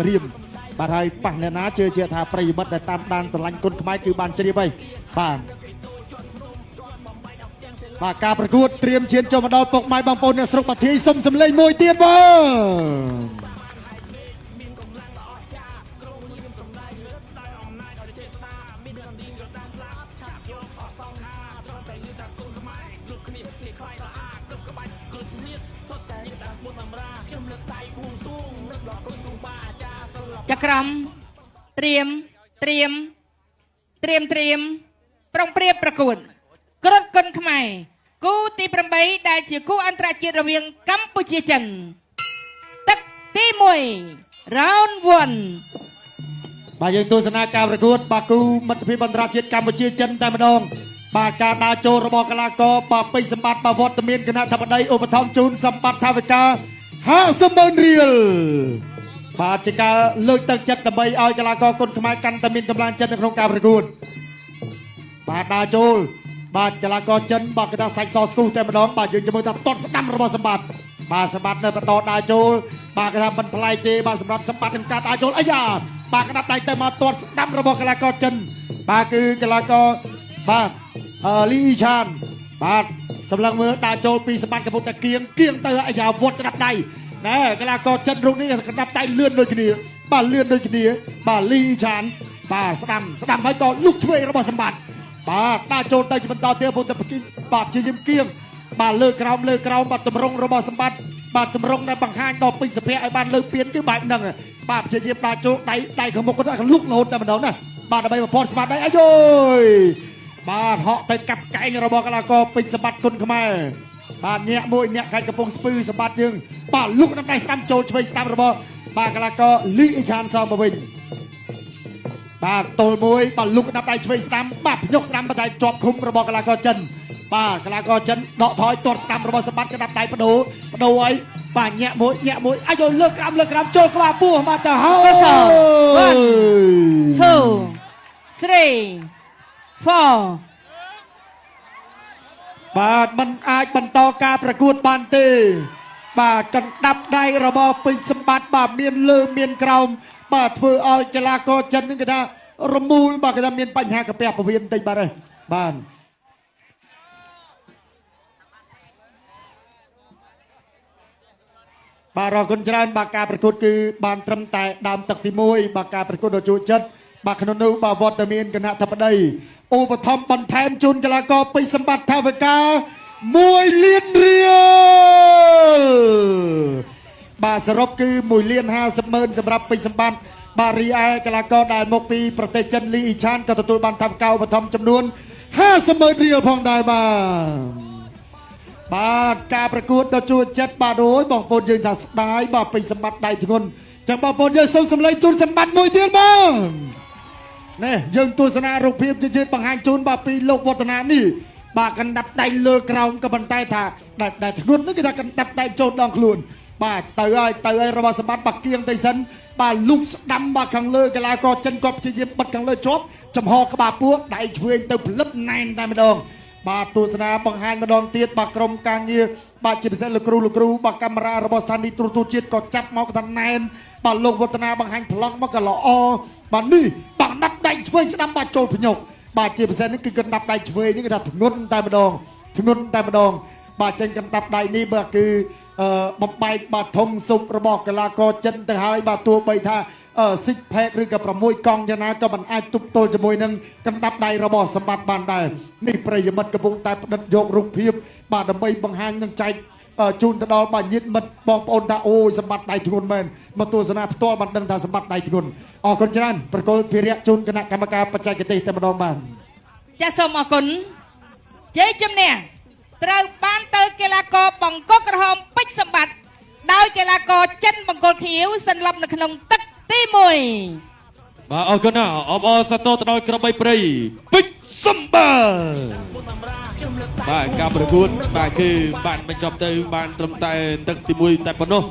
រៀមបាទហើយប៉ះអ្នកណាជឿជាថាប្រិយមិត្តដែលតាមដានស្រឡាញ់គុណខ្មែរគឺបានជ្រាបហើយបាទការប្រកួតត្រៀមឈានចូលមកដល់ពុកម៉ែបងប្អូនអ្នកស្រុកបាធាយសុំសម្លេងមួយទៀតបងចក្រមត្រៀមប្រុងព្រៀបប្រកួតគ្រុតគុនខ្មែរគូទី8ដែលជាគូអន្តរជាតិរវាងកម្ពុជាចិនទឹកទី1 round 1បាទយើងទស្សនាការប្រកួតបាទគូមិត្តភាពអន្តរជាតិកម្ពុជាចិនតែម្ដងបាទការដើរចូលរបស់កីឡាករបាទពេជ្រសម្បត្តិបាទវត្តមានគណៈធិបតីឧបត្ថម្ភជូនសម្បត្តិថាវិការ50,000 រៀលបាទជាការលើកទឹកចិត្តដើម្បីឲ្យកីឡាករគុនខ្មែរកាន់តែមានកម្លាំងចិត្តនៅក្នុងការប្រកួតបាទដើរចូលបាទកីឡាករចិនបាទគេថាសាច់សស្គូតែម្ដងបាទយើងមើលថាតត់ស្ដាំរបស់សម្បត្តិបាទសម្បត្តិនៅបន្តដើរចូលបាទគេថាមិនប្លែកទេបាទសម្រាប់សម្បត្តិនឹងការដើរចូលអាយ៉ាបាទក្តាប់ដៃទៅមកទាត់ស្ដាំរបស់កីឡាករចិនបាទគឺកីឡាករបាទលីអ៊ីឆានបាទសម្លឹងមើលដើរចូលពីសម្បត្តិកំពុងតែគៀងទៅអាយ៉ាវត្តក្តាប់ដៃណែកីឡាករចិនរូបនេះក្តាប់ដៃលឿនដូចគ្នាបាទលឿនដូចគ្នាបាទលីអ៊ីឆានបាទស្ដាំហើយក៏លុកឆ្វេងរបស់សម្បត្តិបាទដើរចូលទៅជាបន្តទៀតពុទ្ធបកិបាទជាយឹមគៀងបាទលើក្រោមបាទតម្រង់របស់សម្បត្តិបាទតម្រង់ដែលបង្ហាញដល់ពេញសភៈឲ្យបានលើពៀនគឺបែបហ្នឹងបាទជាយឹមដើរចូលដៃខាងមុខគាត់លុករហូតតែម្ដងណាបាទដើម្បីបំផន់សម្បត្តិដៃអាយយបាទហក់ទៅកាប់កែងរបស់កីឡាករពេញសម្បត្តិគុនខ្មែរបាទញាក់មួយញាក់ខេត្តកំពង់ស្ពឺសម្បត្តិយើងបាទលុកដៃស្ដាំចូលឆ្វេងស្ដាំរបស់បាទកីឡាករលីអ៊ីឆានសងមកវិញបាទទល់មួយបាទលុកដៃឆ្វេងស្ដាំបាទភ្ញុកស្ដាំបតែជាប់ឃុំរបស់កីឡាករចិនបាទកីឡាករចិនដកថយទាត់ស្ដាំរបស់សម្បត្តិក្តាប់ដៃបដូរឲ្យបាទញាក់មួយអាយលើកក្រោមចូលក្បាលពោះមកទៅហើយ 1 2 3 4បាទมันអាចបន្តការប្រកួតបានទេបាទកណ្ដាប់ដៃរបស់ពេជ្រសម្បត្តិបាទមានលើមានក្រោមបាទធ្វើឲ្យកីឡាករចិននឹងគេថារមូលបាទគេថាមានបញ្ហាកាពះពវៀនបន្តិចបាទហើយបាទបាទអរគុណច្រើនបាទការប្រកួតគឺបានត្រឹមតែដើមទឹកទី1បាទការប្រកួតដ៏ជក់ចិត្តបាទក្នុងនោះបាទវត្តមានគណៈធិបតីឧបត្ថម្ភបន្ថែមជូនកីឡាករពេជ្រសម្បត្តិថាវិការ1 លានរៀលបាទសរុបគឺ1,50,000សម្រាប់ពេជ្រសម្បត្តិបាទរីឯកីឡាករដែលមកពីប្រទេសចិនលីអ៊ីឆានក៏ទទួលបានថាវិការឧបត្ថម្ភចំនួន50,000 រៀលផងដែរបាទការប្រកួតដ៏ជក់ចិត្តបាទអូយបងប្អូនយើងថាស្ដាយបាទពេជ្រសម្បត្តិដៃធ្ងន់ចឹងបងប្អូនយើងសូមសម្លេងជូនសម្បត្តិមួយទៀតបងនេះយើងទស្សនារូបភាពជឿបង្ហាញជូនបាទពីលោកវឌ្ឍនានេះបាទកណ្ដាប់ដៃលើក្រោមក៏ប៉ុន្តែថាដែលធ្ងន់នេះគឺថាកណ្ដាប់ដៃចូលដងខ្លួនបាទទៅហើយរបស់សម្បត្តិបាក់គៀងទៅសិនបាទលុកស្ដាំបាទខាងលើកីឡាករចិនគាត់ព្យាយាមបិទខាងលើជាប់ចំហក្បាលពោះដៃឆ្វេងទៅផ្លឹបណែនតែម្ដងបាទទស្សនាបង្ហាញម្ដងទៀតបាទក្រុមការងារបាទជាពិសេសលោកគ្រូបាទកាមេរ៉ារបស់ស្ថានីយ៍ទូរទស្សន៍ជាតិក៏ចាប់មកថាណែនបាទលោកវឌ្ឍនាបង្ហាញប្លង់មកក៏ល្អបាទនេះបាទដាប់ដៃឆ្វេងស្ដាំបាទចូលភ្ញុកបាទជាពិសេសនេះគឺកណ្ដាប់ដៃឆ្វេងនេះគឺថាធ្ងន់តែម្ដងបាទចេញកណ្ដាប់ដៃនេះបាទគឺបំបែកបាទធំស៊ុបរបស់កីឡាករចិនទៅហើយបាទទោះបីថាស៊ីកផេកឬក៏6កង់យ៉ាងណាក៏មិនអាចទប់ទល់ជាមួយនឹងកណ្ដាប់ដៃរបស់សម្បត្តិបានដែរនេះប្រិយមិត្តកំពុងតែផ្ដិតយករូបភាពបាទដើម្បីបង្ហាញនឹងចែកជូនទៅដល់បាទញាតិមិត្តបងប្អូនថាអូយសម្បត្តិដៃធ្ងន់មែនមកទស្សនាផ្ទាល់បានដឹងថាសម្បត្តិដៃធ្ងន់អរគុណច្រើនប្រកុលភិរៈជូនគណៈកម្មការបច្ចេកទេសតែម្ដងបានចាសសូមអរគុណជ័យជំនះត្រូវបានទៅកីឡាករបង្គោលក្រហមពេជ្រសម្បត្តិដោយកីឡាករចិនបង្គោលខៀវសន្លប់នៅក្នុងទឹកទី1បាទអរគុណណាស់អបអរសាទរទៅដល់ក្របីព្រៃពេជ្រសម្បត្តិបាទការប្រកួតបាទគឺបានបញ្ចប់ទៅបានត្រឹមតែទឹកទី1តែប៉ុណ្ណោះ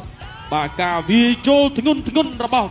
បាទការវាយចូលធ្ងន់របស់